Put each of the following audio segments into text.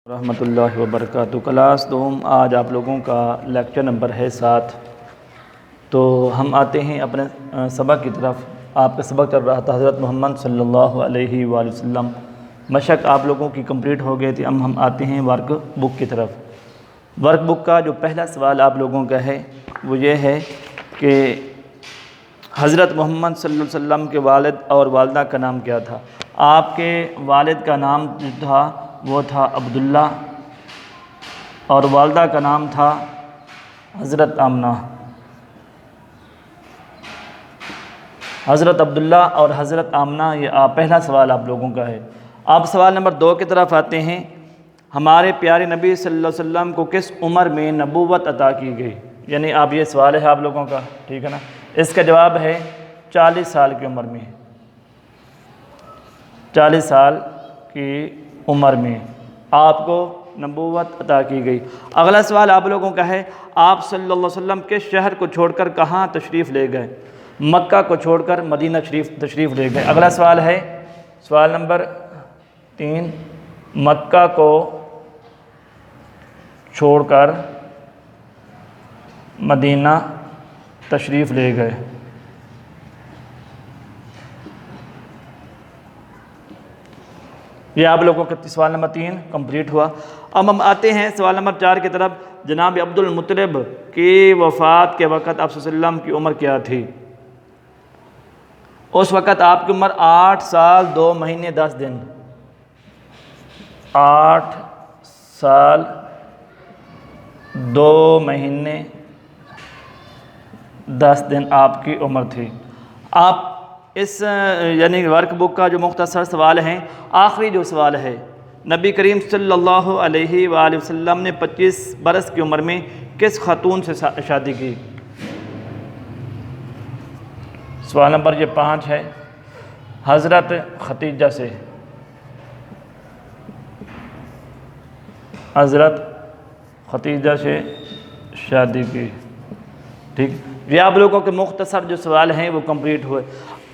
رحمۃ اللہ وبرکاتہ۔ کلاس دوم آج آپ لوگوں کا لیکچر نمبر ہے 7۔ تو ہم آتے ہیں اپنے سبق کی طرف۔ آپ کا سبق چل رہا تھا حضرت محمد صلی اللہ علیہ وآلہ وسلم۔ مشق آپ لوگوں کی کمپلیٹ ہو گئی تھی۔ اب ہم آتے ہیں ورک بک کی طرف۔ ورک بک کا جو پہلا سوال آپ لوگوں کا ہے وہ یہ ہے کہ حضرت محمد صلی اللہ علیہ وسلم کے والد اور والدہ کا نام کیا تھا؟ آپ کے والد کا نام جو تھا وہ تھا عبداللہ، اور والدہ کا نام تھا حضرت آمنہ۔ حضرت عبداللہ اور حضرت آمنہ، یہ پہلا سوال آپ لوگوں کا ہے۔ آپ سوال نمبر 2 کی طرف آتے ہیں۔ ہمارے پیارے نبی صلی اللہ علیہ وسلم کو کس عمر میں نبوت عطا کی گئی؟ یعنی آپ یہ سوال ہے آپ لوگوں کا، ٹھیک ہے نا؟ اس کا جواب ہے 40 سال کی عمر میں۔ 40 سال کی عمر میں آپ کو نبوت عطا کی گئی۔ اگلا سوال آپ لوگوں کا ہے، آپ صلی اللہ علیہ وسلم کس شہر کو چھوڑ کر کہاں تشریف لے گئے؟ مکہ کو چھوڑ کر مدینہ تشریف لے گئے۔ اگلا سوال ہے سوال نمبر 3، مکہ کو چھوڑ کر مدینہ تشریف لے گئے۔ یہ آپ لوگوں کا سوال نمبر 3 کمپلیٹ ہوا۔ اب ہم آتے ہیں سوال نمبر 4 کی طرف۔ جناب عبد المطلب کی وفات کے وقت آپ صلی اللہ علیہ وسلم کی عمر کیا تھی؟ اس وقت آپ کی عمر 8 سال 2 مہینے 10 دن۔ 8 سال 2 مہینے 10 دن آپ کی عمر تھی۔ آپ اس یعنی ورک بک کا جو مختصر سوال ہیں، آخری جو سوال ہے، نبی کریم صلی اللہ علیہ وآلہ وسلم نے 25 برس کی عمر میں کس خاتون سے شادی کی؟ سوال نمبر یہ 5 ہے۔ حضرت ختیجہ سے۔ حضرت ختیجہ سے شادی کی، ٹھیک۔ یہ آپ لوگوں کے مختصر جو سوال ہیں وہ کمپلیٹ ہوئے۔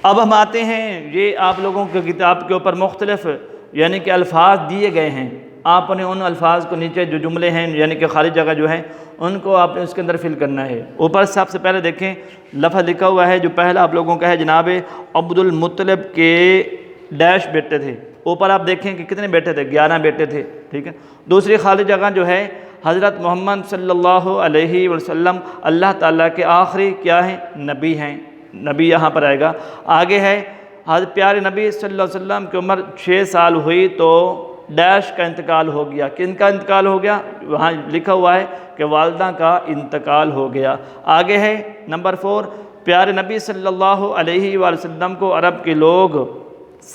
اب ہم آتے ہیں، یہ آپ لوگوں کی کتاب کے اوپر مختلف یعنی کہ الفاظ دیے گئے ہیں۔ آپ نے ان الفاظ کو نیچے جو جملے ہیں یعنی کہ خالی جگہ جو ہے ان کو آپ نے اس کے اندر فل کرنا ہے۔ اوپر سب سے پہلے دیکھیں لفظ لکھا ہوا ہے، جو پہلا آپ لوگوں کا ہے جناب عبد المطلب کے ڈیش بیٹے تھے۔ اوپر آپ دیکھیں کہ کتنے بیٹے تھے؟ 11 بیٹے تھے، ٹھیک ہے۔ دوسری خالی جگہ جو ہے حضرت محمد صلی اللہ علیہ وسلم اللہ تعالیٰ کے آخری کیا ہیں؟ نبی ہیں۔ نبی یہاں پر آئے گا۔ آگے ہے حضرت پیارے نبی صلی اللہ علیہ وسلم کی عمر 6 سال ہوئی تو ڈیش کا انتقال ہو گیا۔ کن کا انتقال ہو گیا؟ وہاں لکھا ہوا ہے کہ والدہ کا انتقال ہو گیا۔ آگے ہے نمبر 4، پیارے نبی صلی اللہ علیہ وآلہ وسلم کو عرب کے لوگ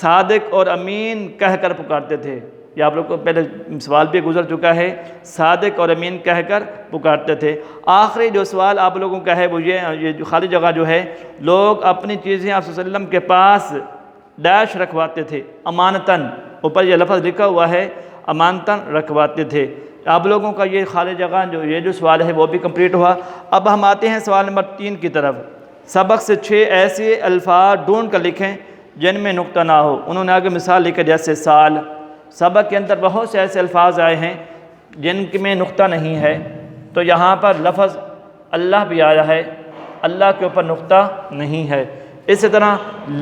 صادق اور امین کہہ کر پکارتے تھے۔ یہ آپ لوگ کو پہلے سوال بھی گزر چکا ہے، صادق اور امین کہہ کر پکارتے تھے۔ آخری جو سوال آپ لوگوں کا ہے وہ یہ جو خالی جگہ جو ہے، لوگ اپنی چیزیں آپ صلی اللہ علیہ وسلم کے پاس ڈیش رکھواتے تھے، امانتاً۔ اوپر یہ لفظ لکھا ہوا ہے، امانتاً رکھواتے تھے۔ آپ لوگوں کا یہ خالی جگہ جو سوال ہے وہ بھی کمپلیٹ ہوا۔ اب ہم آتے ہیں سوال نمبر 3 کی طرف۔ سبق سے 6 ایسے الفاظ ڈھونڈ کر لکھیں جن میں نقطہ نہ ہو۔ انہوں نے آگے مثال لکھا جیسے سال۔ سبق کے اندر بہت سے ایسے الفاظ آئے ہیں جن میں نقطہ نہیں ہے، تو یہاں پر لفظ اللہ بھی آیا ہے، اللہ کے اوپر نقطہ نہیں ہے۔ اسی طرح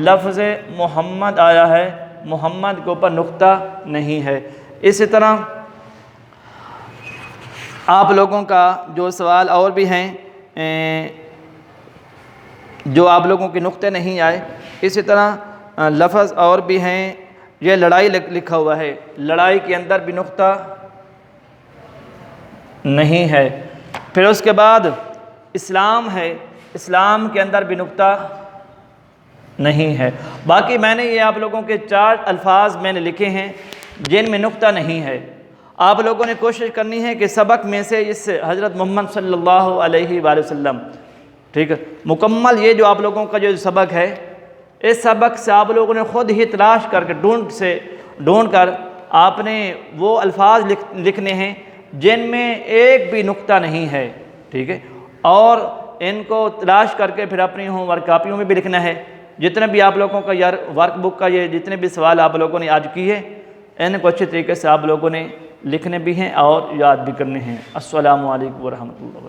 لفظ محمد آیا ہے، محمد کے اوپر نقطہ نہیں ہے۔ اسی طرح آپ لوگوں کا جو سوال اور بھی ہیں جو آپ لوگوں کے نقطے نہیں آئے، اسی طرح لفظ اور بھی ہیں۔ یہ لڑائی لکھا ہوا ہے، لڑائی کے اندر بھی نقطہ نہیں ہے۔ پھر اس کے بعد اسلام ہے، اسلام کے اندر بھی نقطہ نہیں ہے۔ باقی میں نے یہ آپ لوگوں کے 4 الفاظ میں نے لکھے ہیں جن میں نقطہ نہیں ہے۔ آپ لوگوں نے کوشش کرنی ہے کہ سبق میں سے اس حضرت محمد صلی اللہ علیہ وآلہ وسلم، ٹھیک ہے، مکمل یہ جو آپ لوگوں کا جو سبق ہے، اس سبق سے آپ لوگوں نے خود ہی تلاش کر کے ڈھونڈ کر آپ نے وہ الفاظ لکھنے ہیں جن میں ایک بھی نقطہ نہیں ہے، ٹھیک ہے، اور ان کو تلاش کر کے پھر اپنی ہوم ورک کاپیوں میں بھی لکھنا ہے۔ جتنے بھی آپ لوگوں کا ورک بک کا یہ جتنے بھی سوال آپ لوگوں نے آج کی ہے، ان کو اچھے طریقے سے آپ لوگوں نے لکھنے بھی ہیں اور یاد بھی کرنے ہیں۔ السلام علیکم ورحمۃ اللہ وبرکاتہ۔